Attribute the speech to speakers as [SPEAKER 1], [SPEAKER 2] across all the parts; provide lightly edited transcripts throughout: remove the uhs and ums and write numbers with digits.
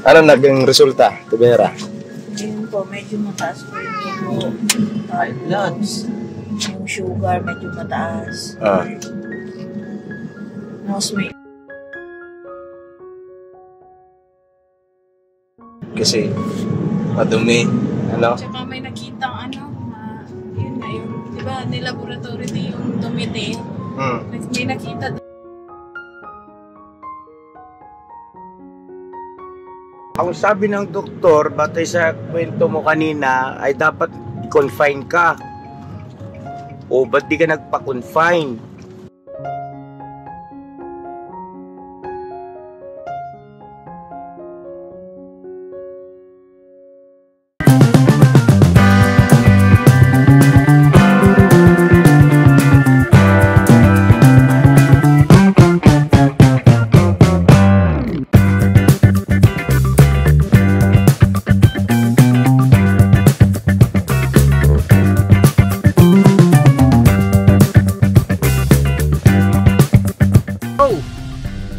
[SPEAKER 1] Ano naging resulta, Tibera?
[SPEAKER 2] Ayun po, medyo mataas po yung dugo.
[SPEAKER 3] High bloods.
[SPEAKER 2] Yung sugar, medyo mataas. Tapos may...
[SPEAKER 1] Kasi madumi, ano?
[SPEAKER 2] Tsaka may nakitang yun nga yung, di ba, nilaboratory din yung dumiti. May nakita doon.
[SPEAKER 4] Ang sabi ng doktor, batay sa kwento mo kanina, ay dapat confine ka. O ba't di ka nagpa-confine?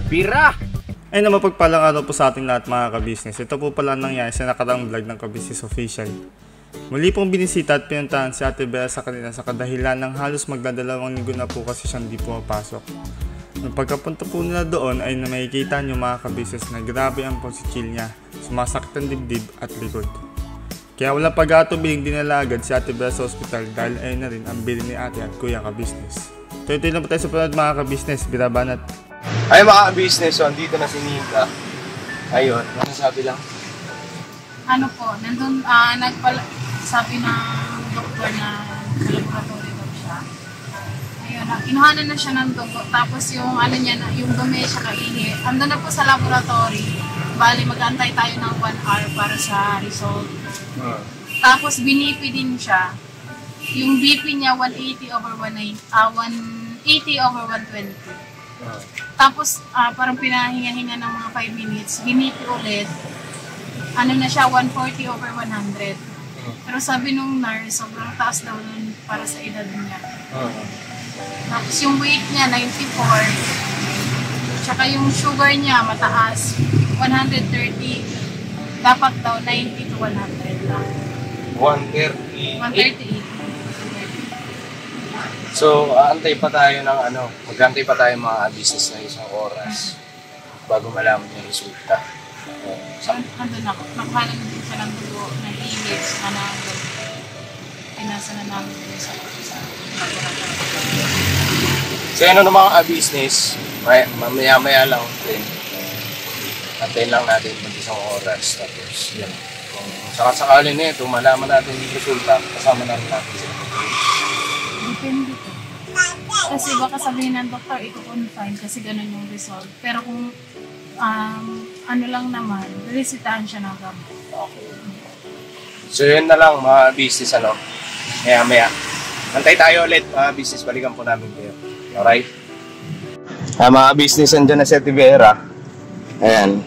[SPEAKER 4] Bira!
[SPEAKER 5] Ay na mapagpalang araw po sa ating lahat mga kabisnes. Ito po pala nangyari sa nakaraang vlog ng Kabisnes Official. Muli pong binisita at pinuntahan si Ate Bea sa kanila sa kadahilan ng halos magdadalawang linggo na po kasi siyang di pumapasok. Nung pagkapunta po nila doon ay makikita nyo mga kabisnes na grabe ang posichil niya, sumasakit ang dibdib at likod. Kaya walang pag-aatubiling dinala agad si Ate Bea sa ospital dahil ayun na rin ang bili ni ate at kuya kabisnes. Tuloy-tuloy na po tayo sa panood mga kabisnes, birabanat!
[SPEAKER 1] Ay mga business, so andito na si Nita. Ayun, masasabi lang.
[SPEAKER 2] Ano po, nandun, sabi ng doktor na sa laboratory daw siya. Ayun, kinuhanan na siya ng dugo. Tapos yung niya, yung dumi siya kaihi. Andun na po sa laboratory. Bali, mag-antay tayo ng 1 hour para sa result. Tapos binipi din siya. Yung BP niya 180 over 120. Tapos parang pinahinga-hinga ng mga 5 minutes, binipi ulit. Ano na siya, 140 over 100. Pero sabi nung nurse, sobrang taas daw nun para sa edad niya. Tapos yung weight niya, 94. Tsaka yung sugar niya, mataas, 130. Dapat daw 90 to 100 lang.
[SPEAKER 1] 138. So, aantay pa tayo ng mag-aantay pa tayo mga business na 1 oras bago malaman yung resulta.
[SPEAKER 2] Andun ako, nakahalan din siya ng dugo, ng ilis, na pinasa na namin din sa laboratory.
[SPEAKER 1] So, ano ng mga business, mamaya-maya lang din. Antayin lang natin mag 1 oras. Tapos, yan. Kung sakasakali na ito, malaman natin yung resulta, kasama natin sila.
[SPEAKER 2] Depende ko. Kasi baka sabihin ng doktor, i-confine kasi ganun yung result. Pero kung ano lang naman, resitahan siya ng gamot.
[SPEAKER 1] Okay. So yun na lang mga business maya. Antay tayo ulit mga business, balikan po namin kayo. Alright? Mga business, andyan na si Ate Vera. Ayan.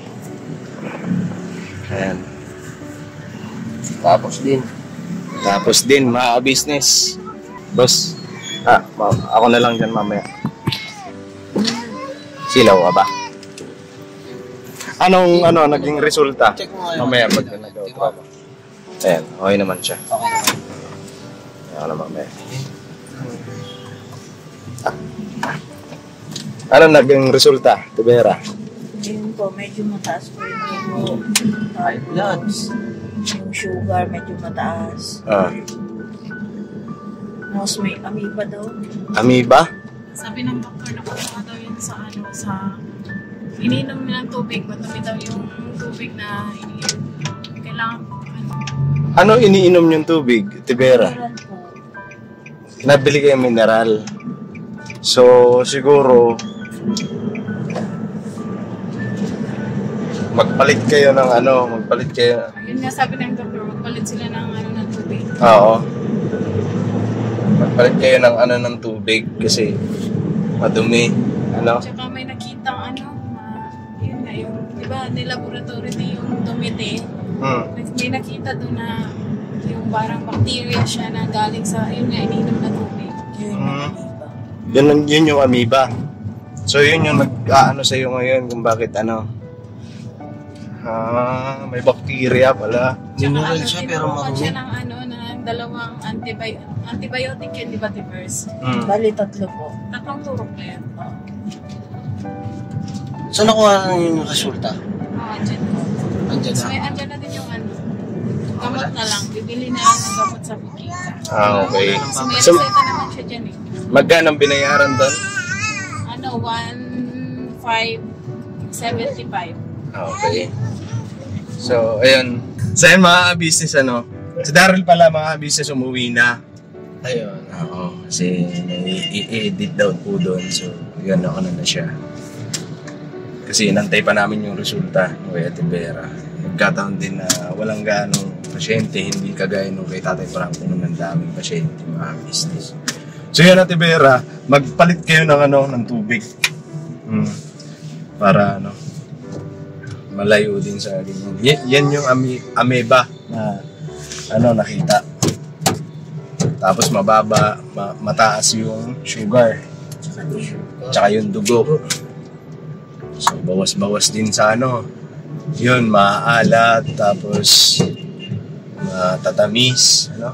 [SPEAKER 1] Tapos din mga business. Boss, ako na lang dyan mamaya. Silaw ka ba? Anong naging resulta? Mamaya pag nag-outro. Ayan, okay naman siya. Ako na mamaya. Ano naging resulta, Tibera?
[SPEAKER 2] Ayun po, medyo mataas po yung dugo.
[SPEAKER 3] High bloods.
[SPEAKER 2] Yung sugar, medyo mataas. Tapos may amoeba daw.
[SPEAKER 1] Amoeba?
[SPEAKER 2] Sabi ng doktor na kung daw yun sa iniinom nilang tubig, matami daw yung tubig na iniinom. Kailangan
[SPEAKER 1] Ano iniinom yung tubig, Tibera?
[SPEAKER 2] mineral po.
[SPEAKER 1] Nabili kayo mineral. So, siguro, magpalit kayo ng
[SPEAKER 2] Yun nga sabi ng doktor, magpalit sila ng tubig.
[SPEAKER 1] Oo. Magpalit kayo ng tubig kasi madumi.
[SPEAKER 2] Tsaka may nakitang yun nga yung, di ba, nilaboratory din yung dumiti. May nakita doon na yung parang bacteria siya na galing sa, yun nga, ininom na tubig.
[SPEAKER 1] Yun yung amoeba. So yun yung nag-aano sa'yo ngayon kung bakit May bacteria pala.
[SPEAKER 3] Mineral
[SPEAKER 2] Tsaka
[SPEAKER 3] siya, pero
[SPEAKER 2] tinurukan siya
[SPEAKER 3] marumi.
[SPEAKER 2] ng dalawang antibiotic yun, di ba, Tivers?
[SPEAKER 6] Bali, 3 po.
[SPEAKER 2] 3 turok na yun.
[SPEAKER 3] Saan nakuha yung resulta?
[SPEAKER 2] Andyan po.
[SPEAKER 3] Andyan
[SPEAKER 2] So,
[SPEAKER 3] na.
[SPEAKER 2] andyan na din yung gamot na lang. Bibili na lang ng gamot sa bukika.
[SPEAKER 1] Okay.
[SPEAKER 2] So, may
[SPEAKER 1] So,
[SPEAKER 2] reseta naman siya dyan eh.
[SPEAKER 1] magkano ang binayaran doon?
[SPEAKER 2] 1,575.
[SPEAKER 1] Okay. So, ayun. So, ayun mga business, Si Daryl pala, mga business, umuwi na.
[SPEAKER 3] Ayun.
[SPEAKER 1] Oo. Kasi i-edit daw po doon. So, yun, na siya. Kasi inantay pa namin yung resulta ng kay Ate Vera. Nagkataon din na walang ganong pasyente, hindi kagaya nung kay Tatay Franco nung ang daming pasyente, mga business. So yun, Ate Vera, magpalit kayo ng tubig. Para malayo din sa ganyan. Yan yung ameba na nakita. Tapos mababa, mataas yung sugar. Tsaka yung dugo. So bawas-bawas din sa yun, maaalat, tapos matatamis,
[SPEAKER 2] Ano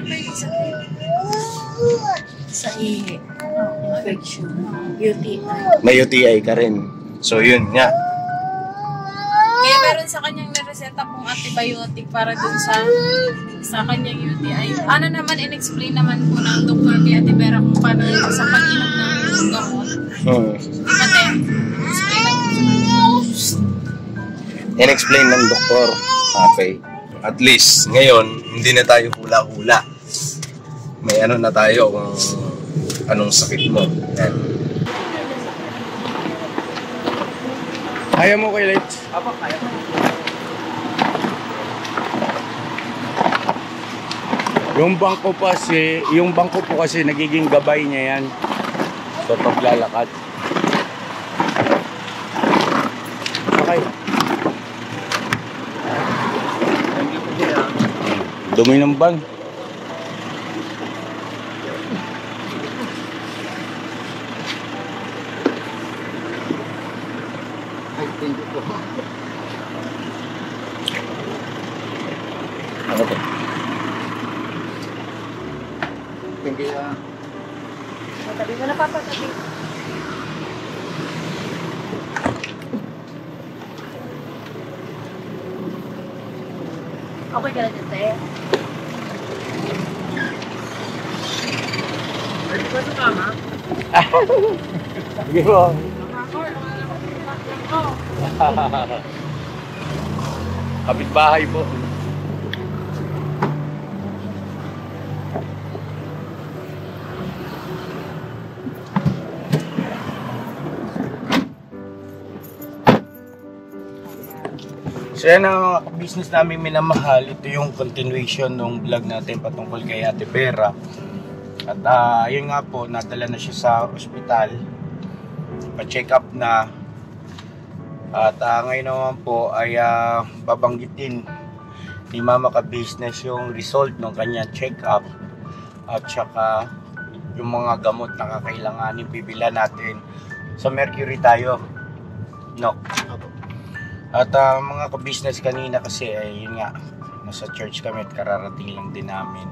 [SPEAKER 2] ba yung isa?
[SPEAKER 6] Sa ihi. Infection. UTI.
[SPEAKER 1] May UTI ka rin. So yun nga.
[SPEAKER 2] Kaya meron sa kanyang nireseta pong antibiotic para dun sa kanyang UTI. Ano naman, in-explain naman po ng doktor kay Ate Vera kung paano sa pag-inom ng gamot. Diba, Te? Explain lang.
[SPEAKER 1] In-explain ng doktor. Okay. At least, ngayon, hindi na tayo hula-hula. May na tayo kung anong sakit mo. Yan. Kaya mo kay Lex?
[SPEAKER 3] Apa, kaya mo.
[SPEAKER 4] Yung bangko po kasi nagiging gabay niya yan sa paglalakad. Okay. Dumi ng ban. Ano to?
[SPEAKER 6] Matabi mo na papatabi. Okay ka na dyan, Te?
[SPEAKER 3] Pwede ba sa kama?
[SPEAKER 4] Sige po. Kapitbahay po. So yan ang business namin minamahal. Ito yung continuation ng vlog natin patungkol kay Ate Vera. At yun nga po, nadala na siya sa ospital. Pa-check up na. At ngayon naman po ay babanggitin ni Mama Ka-Business yung result ng kanyang check up. At saka yung mga gamot na kakailanganin bibila natin. Sa Mercury tayo. No. At mga ka-business kanina kasi ay yun nga, nasa church kami at kararating lang din namin.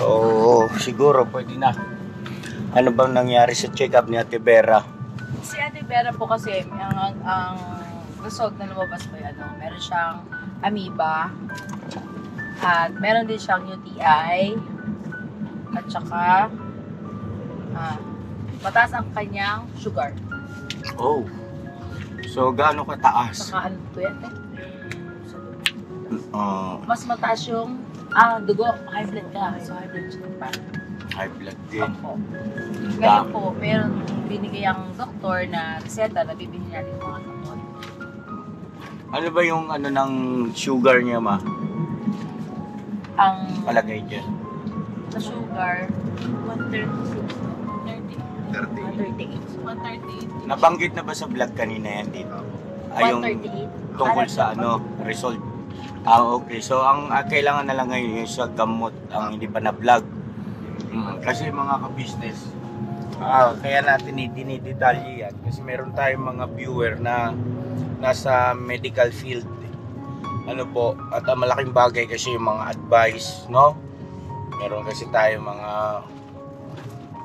[SPEAKER 4] So siguro pwede na. Ano bang nangyari sa check-up ni Ate Vera?
[SPEAKER 6] Si Ate Vera po kasi, ang result na lumabas po yan, meron siyang amoeba, at meron din siyang UTI, at saka mataas ang kanyang sugar.
[SPEAKER 4] Oh. So gaano kataas?
[SPEAKER 6] Saka ano po yan, mas mataas yung dugo, high blood ka, so high blood sugar pa.
[SPEAKER 4] High blood din.
[SPEAKER 6] Opo. Ngayon po, meron binigay ang doktor na reseta na bibili natin mga gamot.
[SPEAKER 4] Ano ba yung ng sugar niya, ma?
[SPEAKER 6] Ang
[SPEAKER 4] Palagay dyan.
[SPEAKER 6] sa sugar, 136,
[SPEAKER 1] 30.
[SPEAKER 6] 138. 138.
[SPEAKER 4] Nabanggit na ba sa vlog kanina yan dito? Ay, yung
[SPEAKER 6] 138.
[SPEAKER 4] tungkol sa result. Okay. So ang kailangan na lang ngayon yung sa gamot ang hindi pa na-vlog. Kasi mga ka-business, Kaya natin dinidetalye yan kasi meron tayong mga viewer na nasa medical field. Ano po, at malaking bagay kasi yung mga advice, no? Meron kasi tayong mga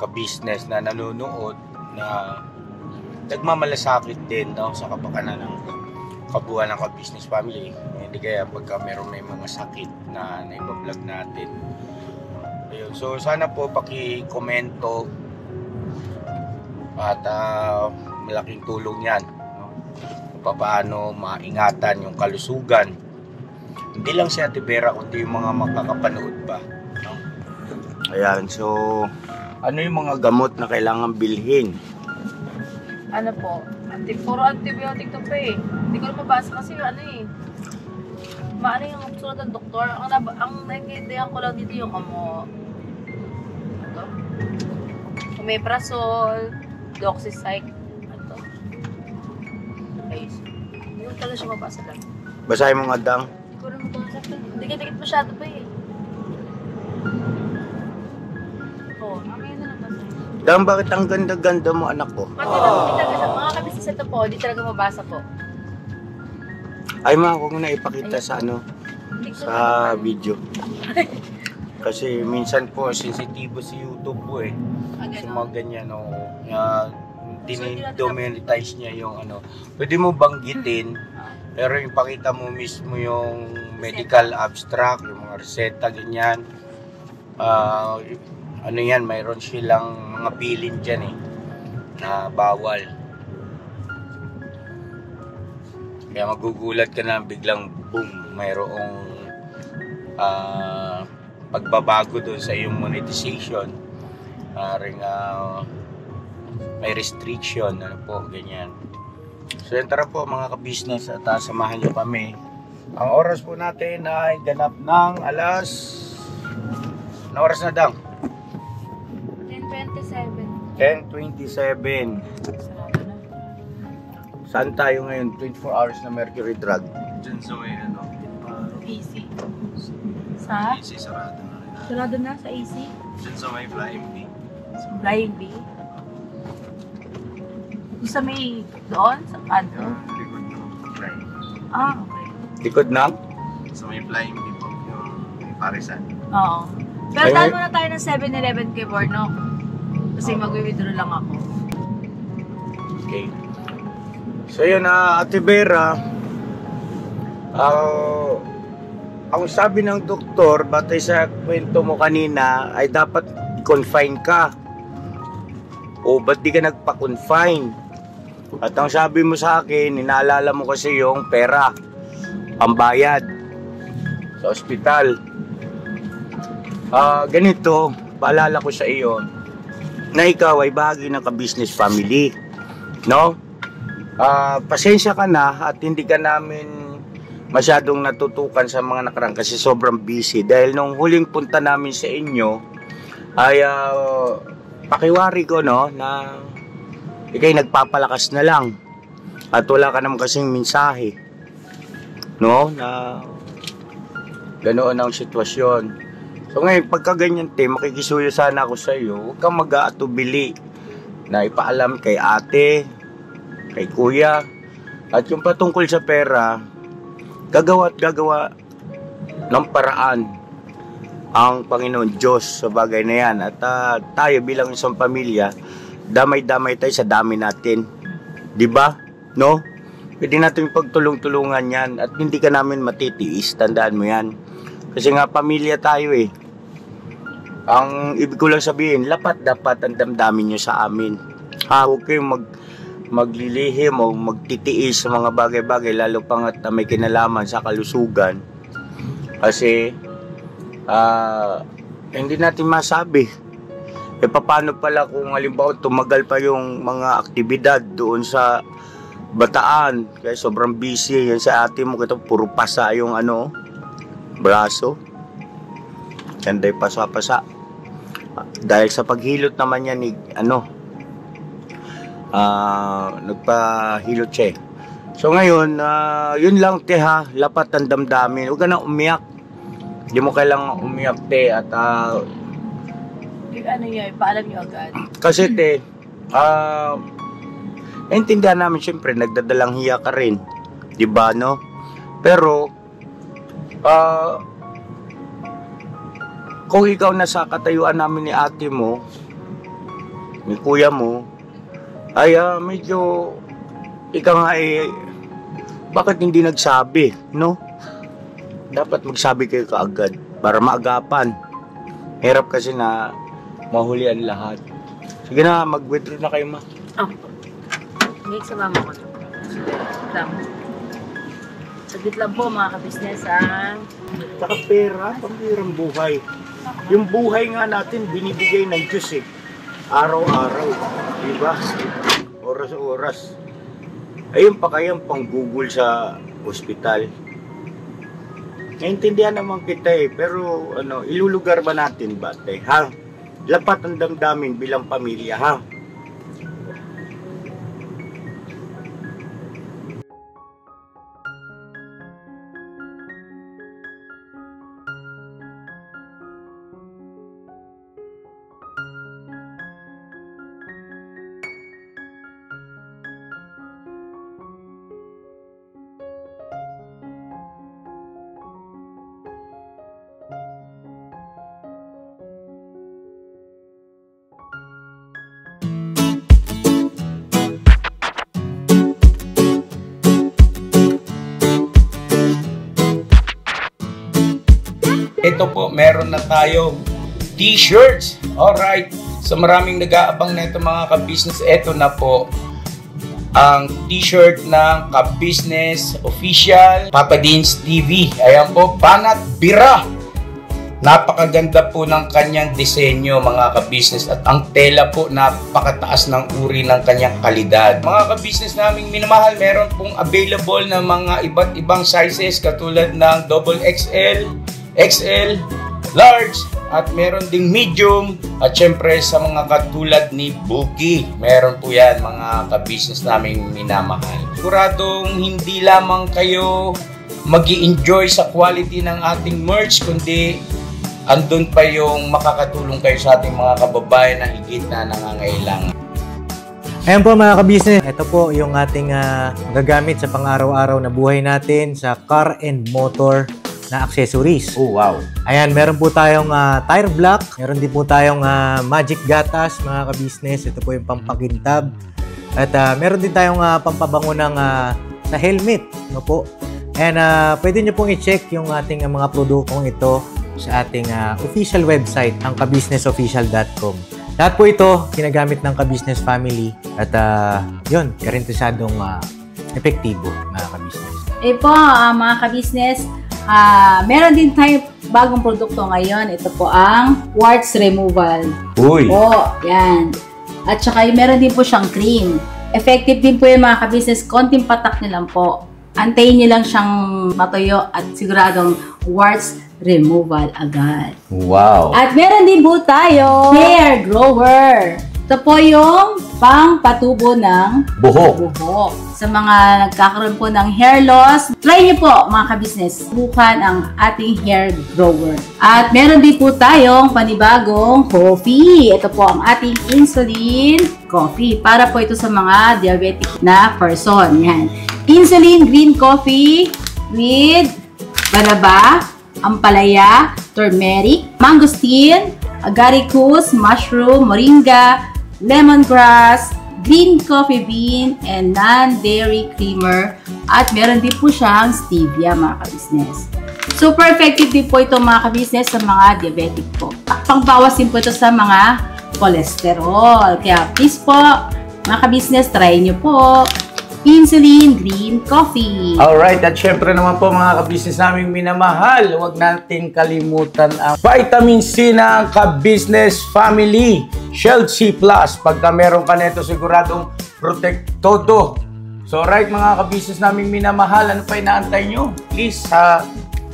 [SPEAKER 4] ka-business na nanonood na nagmamalasakit din, no, sa kapakanan ng kabuuan ng ka-business family. Hindi kaya pagka meron may mga sakit na naiba-vlog natin. Ayun. So sana po paki-komento at malaking tulong yan, no? Kung paano maingatan yung kalusugan. Hindi lang si Ate Vera kundi yung mga makakapanood pa, no? Ayan, so ano yung mga gamot na kailangan bilhin?
[SPEAKER 6] Ano po? Puro antibiotic to pa eh. Hindi ko na mabasa kasi ano eh. Maano yung sulat ng doktor. Ang naiintindihan ko lang dito yung ito? Omeprazole, doxycycline. Ano to? Ayos. Hindi ko talaga siya mabasa lang.
[SPEAKER 4] Basahin mo nga, Dang.
[SPEAKER 6] Hindi ko na mabasa pa. Dikit-dikit masyado pa eh. Oo, mamaya na lang basa.
[SPEAKER 4] Dang, bakit ang ganda-ganda mo, anak ko?
[SPEAKER 6] Mga kabisnes ito po, hindi talaga mabasa po.
[SPEAKER 4] Ay, ma, huwag mo na ipakita sa sa video. Kasi minsan po, sensitibo si YouTube po eh. Sa mga ganyan, no, dinidomonetize niya yung pwede mo banggitin, pero ipakita mo mismo yung medical abstract, yung mga reseta, ganyan. Ano yan, mayroon silang mga bilin dyan eh, na bawal. Kaya magugulat ka na biglang boom, mayroong pagbabago doon sa iyong monetization. May restriction, ano po, ganyan. So yan, tara po mga ka-business at samahan niyo kami. Ang oras po natin ay ganap ng alas... Ano oras na, Dang?
[SPEAKER 6] 10:27.
[SPEAKER 4] 10:27. Saan tayo ngayon? 24 hours na Mercury Drug.
[SPEAKER 3] Diyan sa may
[SPEAKER 6] AC. Sa?
[SPEAKER 3] AC sarado na rin.
[SPEAKER 6] Sarado na sa AC?
[SPEAKER 3] Diyan sa may Flying B.
[SPEAKER 6] Flying B? Sa may doon? Sa kanto?
[SPEAKER 3] Likod ng Flying.
[SPEAKER 6] Okay.
[SPEAKER 4] Likod na?
[SPEAKER 3] Sa may Flying B po. Yung Parisan.
[SPEAKER 6] Oo. Pero dahil muna tayo ng 7-Eleven kay Bornok. Kasi mag-withdraw lang ako.
[SPEAKER 4] Okay. So yun, Ate Vera, ang sabi ng doktor, batay sa kwento mo kanina, ay dapat confine ka. O ba't di ka nagpa-confine? At ang sabi mo sa akin, inaalala mo kasi yung pera, pambayad sa ospital. Ganito, paalala ko sa iyo na ikaw ay bahagi ng ka-business family, no? Pasensya ka na at hindi ka namin masyadong natutukan sa mga nakaraan kasi sobrang busy. Dahil nung huling punta namin sa inyo ay pakiwari ko, no, na ikay nagpapalakas na lang at wala ka naman kasing mensahe, no, na ganoon ang sitwasyon. So ngayon, pagka ganyan, makikisuyo sana ako sa iyo, huwag kang mag-aatubili na ipaalam kay ate, kay kuya, at yung patungkol sa pera, gagawa at gagawa ng paraan ang Panginoon Diyos sa bagay na yan. At tayo bilang isang pamilya, damay-damay tayo sa dami natin. Diba? No? Pwede natin pagtulong-tulungan yan at hindi ka namin matitiis, tandaan mo yan. Kasi nga pamilya tayo eh. Ang ibig ko lang sabihin, dapat ang damdamin nyo sa amin. Huwag kayong maglilihim o magtitiis sa mga bagay-bagay, lalo pangat na may kinalaman sa kalusugan. Kasi hindi natin masabi. Paano pala kung halimbawa tumagal pa yung mga aktibidad doon sa Bataan, kaya sobrang busy yan sa ate mo, kita puro pasa yung braso. Yanday pasa-pasa. Dahil sa paghilot naman yan nagpahilot siya eh. So ngayon, yun lang te ha, lapat ang damdamin. Huwag ka na umiyak. Hindi mo kailangan umiyak te at
[SPEAKER 6] ano nyo, ipaalam nyo agad.
[SPEAKER 4] Kasi intindihan namin siyempre, nagdadalang hiya ka rin. Diba, no? Pero, kung ikaw nasa katayuan namin ni ate mo, ni kuya mo, ay medyo, ikaw nga bakit hindi nagsabi, no? Dapat magsabi kayo kaagad para maagapan. Hirap kasi na mahuli ang lahat. Sige na, mag-withdraw na kayo, ma.
[SPEAKER 6] Hindi sa mama ko. Saglit lang po mga ka-business
[SPEAKER 4] Saka pera, pambirang buhay. Yung buhay nga natin, binibigay ng Diyos Araw-araw. Diba? Oras-oras. Ayun pa kayang panggugol sa ospital. Naintindihan naman kita pero ilulugar ba natin ba, ha? Lapat ang damdamin bilang pamilya, ha? Ito po, meron na tayo t-shirts. Alright. So maraming nag-aabang na ito mga ka-business. Ito na po ang t-shirt ng ka-business official Papa Dean's TV. Ayan po, Banat Bira. Napakaganda po ng kanyang disenyo mga ka-business at ang tela po napakataas ng uri ng kanyang kalidad. Mga ka-business naming minamahal, meron pong available na mga iba't ibang sizes katulad ng XXL, XL, large, at meron ding medium, at syempre sa mga katulad ni Buki, meron po yan mga ka-business naming minamahal. Siguradong hindi lamang kayo mag-i-enjoy sa quality ng ating merch, kundi andun pa yung makakatulong kayo sa ating mga kababayan na higit na nangangailangan.
[SPEAKER 7] Ayan po mga ka-business, ito po yung ating gagamit sa pang-araw-araw na buhay natin sa car and motor na accessories.
[SPEAKER 4] Oh, wow.
[SPEAKER 7] Ayan, meron po tayong tire block, meron din po tayong magic gatas mga ka-business. Ito po yung pampakintab. At meron din tayong pampabango ng sa helmet, no po. And pwede nyo pong i-check yung ating mga produktong ito sa ating official website, ang kabusinessofficial.com. Lahat po ito ginagamit ng ka-business family at yun, garantisadong epektibo mga ka-business.
[SPEAKER 6] Po mga ka-business, meron din tayo bagong produkto ngayon. Ito po ang warts removal.
[SPEAKER 4] Uy!
[SPEAKER 6] Po, yan. At saka meron din po siyang cream. Effective din po yung mga ka-business. Konting patak nyo lang po. Antayin nyo lang siyang matuyo at siguradong warts removal agad.
[SPEAKER 4] Wow!
[SPEAKER 6] At meron din po tayo hair grower. Ito po yung pang-patubo ng
[SPEAKER 4] buhok.
[SPEAKER 6] Sa mga nagkakaroon po ng hair loss, try nyo po mga ka-business, subukan ang ating hair grower. At meron din po tayong panibagong coffee. Ito po ang ating insulin coffee. Para po ito sa mga diabetic na person. Yan. Insulin green coffee with banaba, ampalaya, turmeric, mangosteen, agaricus, mushroom, moringa, lemongrass, green coffee bean, and non-dairy creamer. At meron din po siyang stevia mga ka-business. Super effective din po ito mga ka-business sa mga diabetic po. Pangbawas din po ito sa mga cholesterol. Kaya please po mga ka-business, try nyo po insulin green coffee.
[SPEAKER 4] Alright, at syempre naman po mga ka-business naming minamahal, huwag natin kalimutan ang vitamin C ng ka-business family, Shield C+. Pagka meron ka nito, siguradong protect todo. So alright mga ka-business naming minamahal, ano pa inaantay nyo? Please,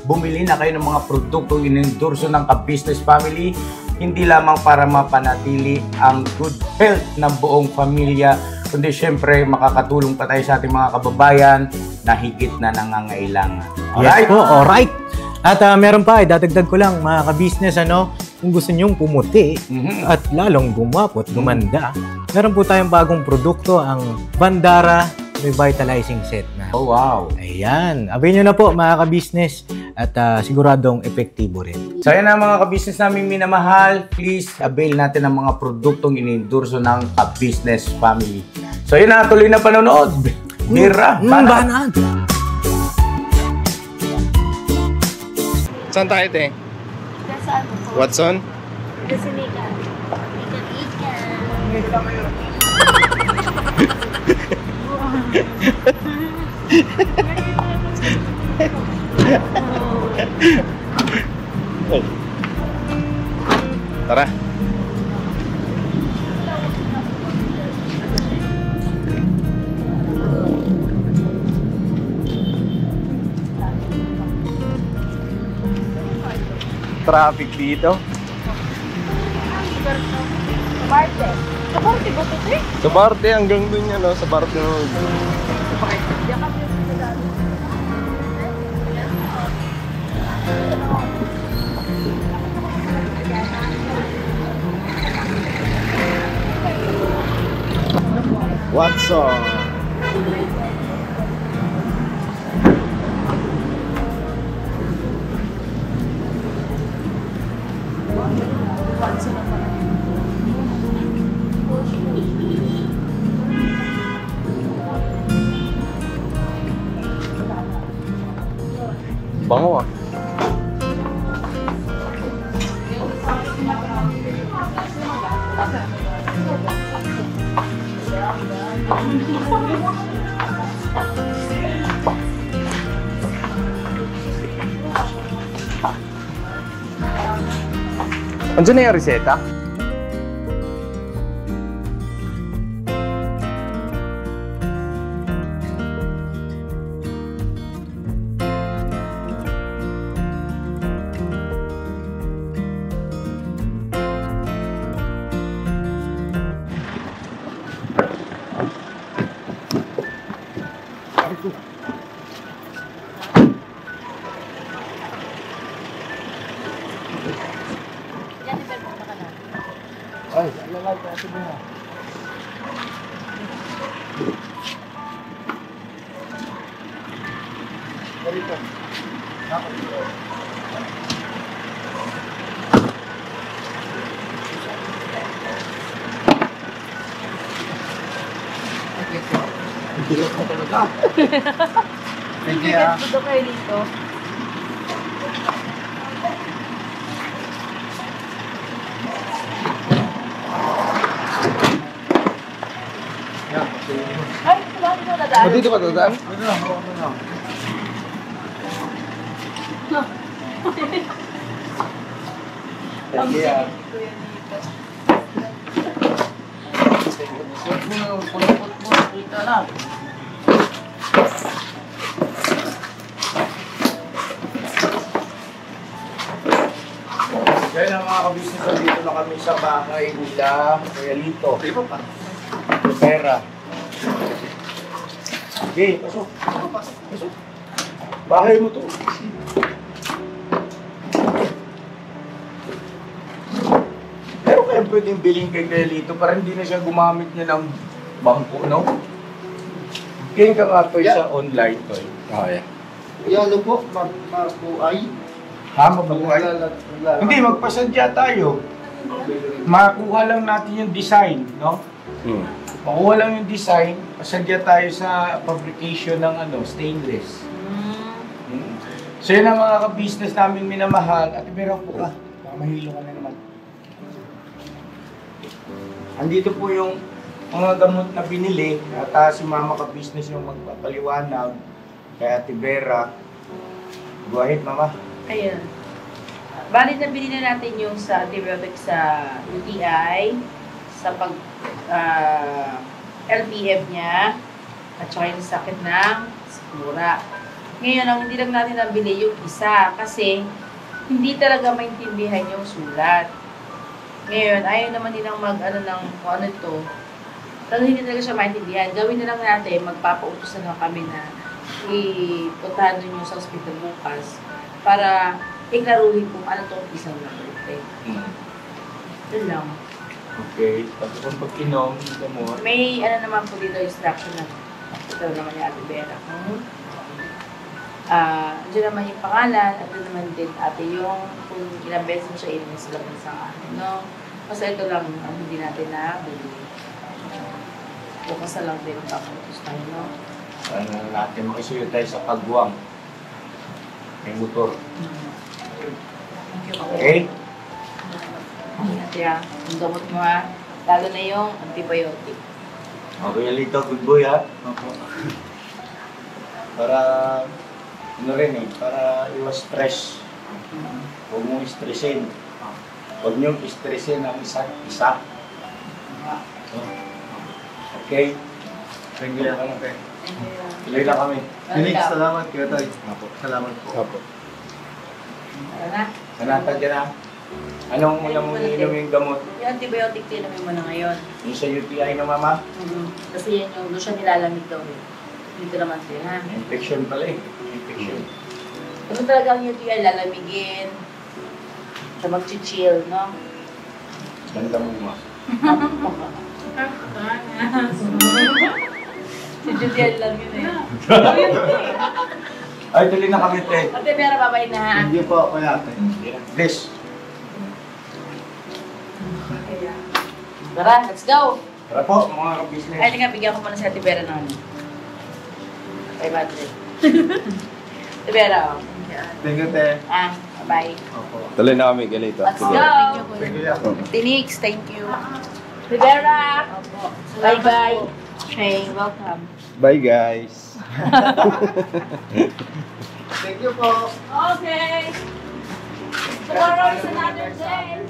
[SPEAKER 4] bumili na kayo ng mga produktong inendorso ng ka-business family, hindi lamang para mapanatili ang good health ng buong pamilya, kundi syempre makakatulong pa tayo sa ating mga kababayan na higit na nangangailangan.
[SPEAKER 7] Alright? Yes po, alright. At meron pa, dadagdag ko lang mga ka-business, kung gusto nyong pumuti at lalong gumapot, gumanda, meron po tayong bagong produkto, ang Bandara Revitalizing Set na.
[SPEAKER 4] Oh, wow.
[SPEAKER 7] Ayan. Avail nyo na po mga ka-business at siguradong epektibo rin.
[SPEAKER 4] So yan ang mga ka-business namin minamahal. Please avail natin ang mga produktong inendorso ng ka-business family. So yun na, tuloy na panonood. Mira,
[SPEAKER 7] Banat!
[SPEAKER 1] Saan tayo, te?
[SPEAKER 2] Saan po?
[SPEAKER 1] Watson?
[SPEAKER 2] Ikan.
[SPEAKER 1] Tara. Traffic dito.
[SPEAKER 6] Kaparte ba ito, eh?
[SPEAKER 1] Sa parte hanggang dun yan, no? Sa parte nun. Watson. Bango ah. Andiyan na yung reseta?
[SPEAKER 4] Ay, lalay ka ito mo. Dito. Bigat mo talaga. Sige ah.
[SPEAKER 6] Bigat mo kayo dito. Ay, bakit mo nadaan?
[SPEAKER 1] Dito ba dadaan?
[SPEAKER 4] Ano na, ano na.
[SPEAKER 6] Ang
[SPEAKER 4] Sige ah.
[SPEAKER 6] dito yan dito.
[SPEAKER 4] Suot mo yung pulupot mo, kita na. Kaya na mga kabisnes, dito na kami sa bahay nila, Kuya Lito. Pera. Sige, pasok. Pasok. Bahay mo to. Pero kaya pwedeng bilhin kay Kuya Lito para hindi na siya gumamit niya ng bangko, no? Kaya ka nga to sa online to. Oh, yeah.
[SPEAKER 8] Yan ano po, mabuhay.
[SPEAKER 4] Ha, mabuhay? Hindi, magpasadya tayo. Makuha lang natin yung design, no? Makuha lang yung design, pasadya tayo sa fabrication ng stainless. So yun ang mga ka-business namin minamahal. At meron po ka, baka mahilo ka na naman. Andito po yung mga gamot na binili at si mama ka-business yung magpapaliwanag kay Ate Vera. Go ahead, mama.
[SPEAKER 6] Ayan. Bali na binili natin yung sa antibiotic sa UTI, sa pag LPF niya, at saka yung sakit ng sikmura. Ngayon, ang hindi lang natin nabili yung isa kasi hindi talaga maintindihan yung sulat. Ngayon, ayaw naman nilang mag-ano ng kung ano ito. Talagang hindi talaga siya maintindihan. Gawin na lang natin, magpapautos na lang kami na ipuntahan dun yung sa hospital bukas para iklaruhin po ano itong isang nakulit. Yun lang.
[SPEAKER 4] Okay. Tapos kung pag-inom, gamot.
[SPEAKER 6] May ano naman po dito instruction na ito naman yung Ate Vera. Diyan naman yung pangalan at doon naman din ate yung kung ilang beses mo siya inom sa labas ng ano. No? Kasi ito lang ang hindi natin na bili. Bukas na lang din ang papuntos tayo, no?
[SPEAKER 4] Ano natin makisuyo tayo sa pagbuwang. May motor. Okay?
[SPEAKER 6] Ate ang gamot mo lalo na yung antibiotic.
[SPEAKER 4] Okay, Alito, good boy ha? Opo. Para, ano rin para iwas stress. Huwag mong stressin. Huwag niyong stressin ang isa't isa. Okay? Thank you lang kami. Tuloy lang kami.
[SPEAKER 8] Phoenix, salamat Kuya Toy. Salamat po.
[SPEAKER 4] Opo.
[SPEAKER 6] Tara na.
[SPEAKER 4] Sanata dyan ha? Anong una mong iinom yung gamot?
[SPEAKER 6] Yung antibiotic tinamin mo na ngayon.
[SPEAKER 4] Yung sa UTI na mama?
[SPEAKER 6] Kasi yan yung doon siya nilalamig daw eh. Dito naman siya, ha?
[SPEAKER 4] Infection pala eh. Infection.
[SPEAKER 6] Ano talaga ang UTI, lalamigin. Siya mag-chill, no?
[SPEAKER 4] Ganda mo ma.
[SPEAKER 6] Si Judian lang yun eh.
[SPEAKER 4] Ay, tuloy na kami te.
[SPEAKER 6] Ate, pero babay na ha.
[SPEAKER 8] Hindi po, Kuya Ate.
[SPEAKER 4] Please.
[SPEAKER 6] Tara, let's go!
[SPEAKER 4] Tara po, mga ka-business.
[SPEAKER 6] Ay, nga, bigyan ko muna si Ate Vera ng ano. 500. Ate Vera, oh.
[SPEAKER 8] Thank you, Te.
[SPEAKER 6] Bye.
[SPEAKER 8] Opo.
[SPEAKER 1] Tuloy na kami, galito.
[SPEAKER 6] Let's go!
[SPEAKER 8] Thank you, Kuya.
[SPEAKER 6] Tinix, thank you. Ate Vera! Bye-bye. Okay, welcome.
[SPEAKER 1] Bye guys.
[SPEAKER 8] Thank you po.
[SPEAKER 6] Okay. Tomorrow is another day.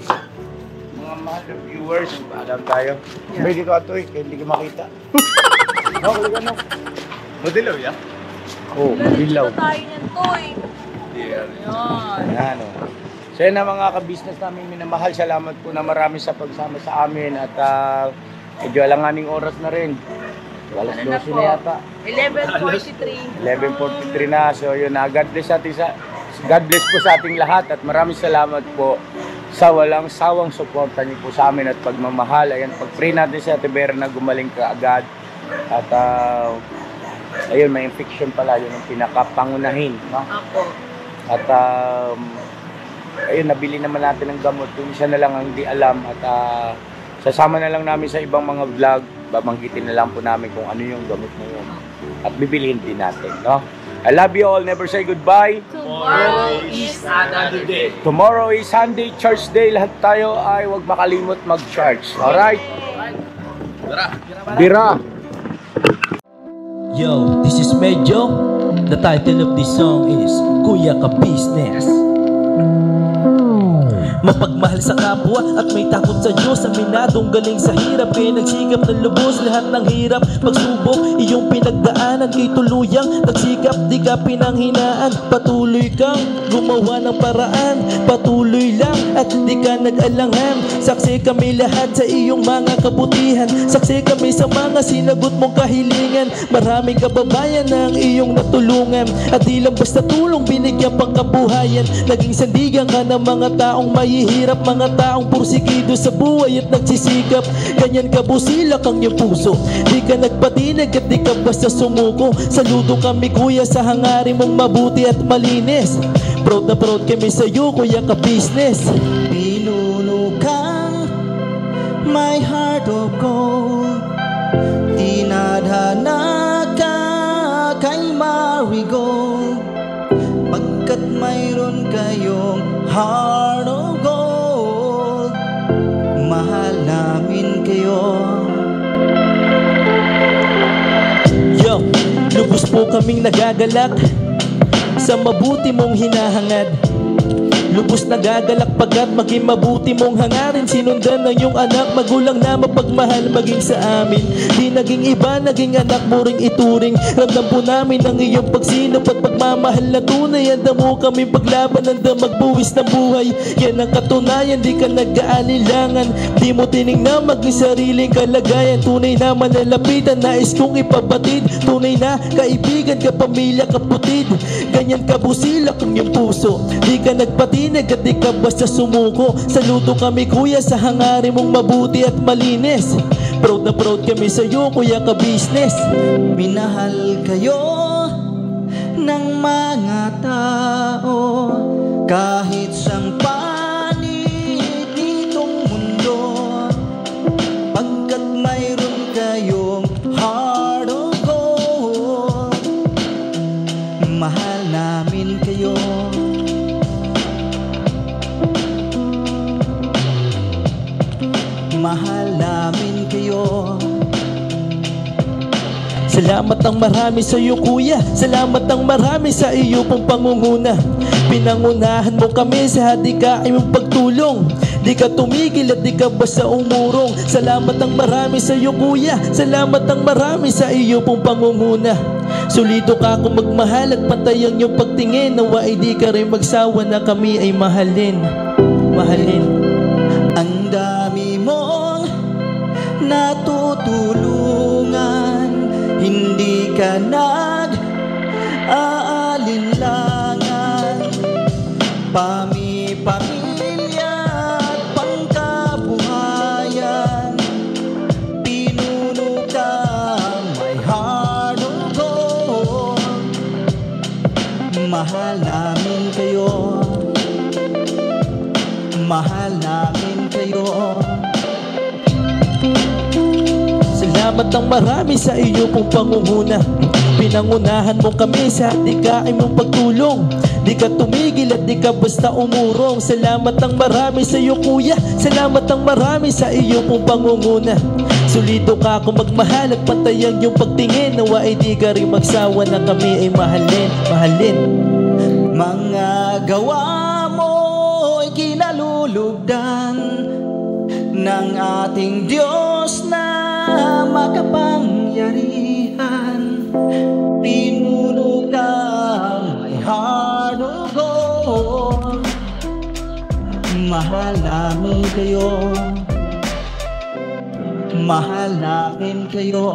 [SPEAKER 4] Mga mahal na viewers, paalam tayo. May dito ato eh, kaya hindi ka makita. Okay, ano?
[SPEAKER 1] Madilaw ya?
[SPEAKER 4] Oo, bilaw.
[SPEAKER 6] tayo niyan, Toy.
[SPEAKER 4] Ayan o. So yun na mga ka-business namin minamahal. Salamat po na marami sa pagsama sa amin at medyo alanganing oras na rin. Alas 12 na yata.
[SPEAKER 6] 11:43.
[SPEAKER 4] 11:43 na. So yun na. God bless po sa ating lahat at maraming salamat po sa walang sawang suporta niyo po sa amin at pagmamahal. Ayan, pag-pray natin si Ate Vera na gumaling ka agad. At ayun, may infection pala. Yun ang pinakapangunahin. No?
[SPEAKER 6] Ako.
[SPEAKER 4] At ayun, nabili naman natin ng gamot. Yung isa na lang ang di alam. At sasama na lang namin sa ibang mga vlog. Babanggitin na lang po namin kung ano yung gamot na yun. At bibilihin din natin, no? I love you all. Never say goodbye.
[SPEAKER 6] Tomorrow is another day.
[SPEAKER 4] Tomorrow is Sunday, Church Day. Lahat tayo ay huwag makalimot mag-church. Alright? Bira.
[SPEAKER 9] Yo, this is Medyo. The title of this song is Kuya Ka Business. Mapagmahal sa kapwa at may takot sa Diyos. Aminadong galing sa hirap, kaya nagsikap na lubos lahat ng hirap. Pagsubok, iyong pinagdaanan, kay tuluyang nagsikap, di ka pinanghinaan. Patuloy kang gumawa ng paraan, patuloy lang at di ka nag-alangan. Saksi kami lahat sa iyong mga kabutihan, saksi kami sa mga sinagot mong kahilingan. Maraming kababayan na ang iyong natulungan, at di lang basta tulong, binigyan pang kabuhayan. Naging sandigan ka ng mga taong mahihirap, mga taong pursigido sa buhay at nagsisikap. Ganyan ka busilak ang iyong puso, di ka nagpatinag at di ka basta sumuko. Saludo kami kuya sa hangarin mong mabuti at malinis. Proud na proud kami sa iyo, Kuya Ka Business. Pinunukang my heart of gold, tinadhana ka kay marigold. Pagkat mayroon kayong heart of gold, mahal namin kayo. Yo, lubos po kaming nagagalak sa mabuti mong hinahangad. Lubos na gagalak pagkat maging mabuti mong hangarin. Sinundan ng iyong anak, magulang na mapagmahal maging sa amin. Di naging iba, naging anak mo ring ituring. Ramdam po namin ang iyong pagsinop at pagmamahal na tunay. Handa mo kami paglaban, handa magbuwis ng buhay. Yan ang katunayan, di ka nag-aalilangan. Di mo tinignan maging sariling kalagayan. Tunay na manalapitan, nais kong ipabatid. Tunay na kaibigan, kapamilya, kaputid. Ganyan kabusilak ang iyong puso. Di ka nagpatinag at di ka basta sumuko. Saludo kami kuya sa hangarin mong mabuti at malinis. Proud na proud kami sa'yo kuya ka-business.
[SPEAKER 10] Minahal kayo ng mga tao kahit sang panig nitong mundo, pagkat mayroon kayong heart of gold. Mahal namin kayo. Mahal namin kayo.
[SPEAKER 9] Salamat ang marami sa iyo kuya. Salamat ang marami sa iyo pong pangunguna. Pinangunahan mo kami sa hadikain mong pagtulong. Di ka tumigil at di ka basta umurong. Salamat ang marami sa iyo kuya. Salamat ang marami sa iyo pong pangunguna. Solido ka kung magmahal at pantay ang iyong pagtingin. Nawa ay di ka rin magsawa na kami ay mahalin. Mahalin.
[SPEAKER 10] Ang dami mong natutulungan, hindi ka nag-aalinlangan. Pamilya at pangkabuhayan, pinuno ka may heart of gold. Mahal namin kayo. Mahal namin kayo.
[SPEAKER 9] Salamat ang marami sa iyo pong pangunguna. Pinangunahan mo kami sa hadikain mong pagtulong. Di ka tumigil at di ka basta umurong. Salamat ang marami sa iyo kuya. Salamat ang marami sa iyo pong pangunguna. Solido ka kung magmahal at pantay ang iyong pagtingin. Nawa ay di ka rin magsawa na kami ay mahalin. Mahalin.
[SPEAKER 10] Mga gawa mo ay kinalulugdan ng ating Diyos na makapangyarihan. Pinuno ka may heart of gold. Mahal namin kayo. Mahal namin kayo.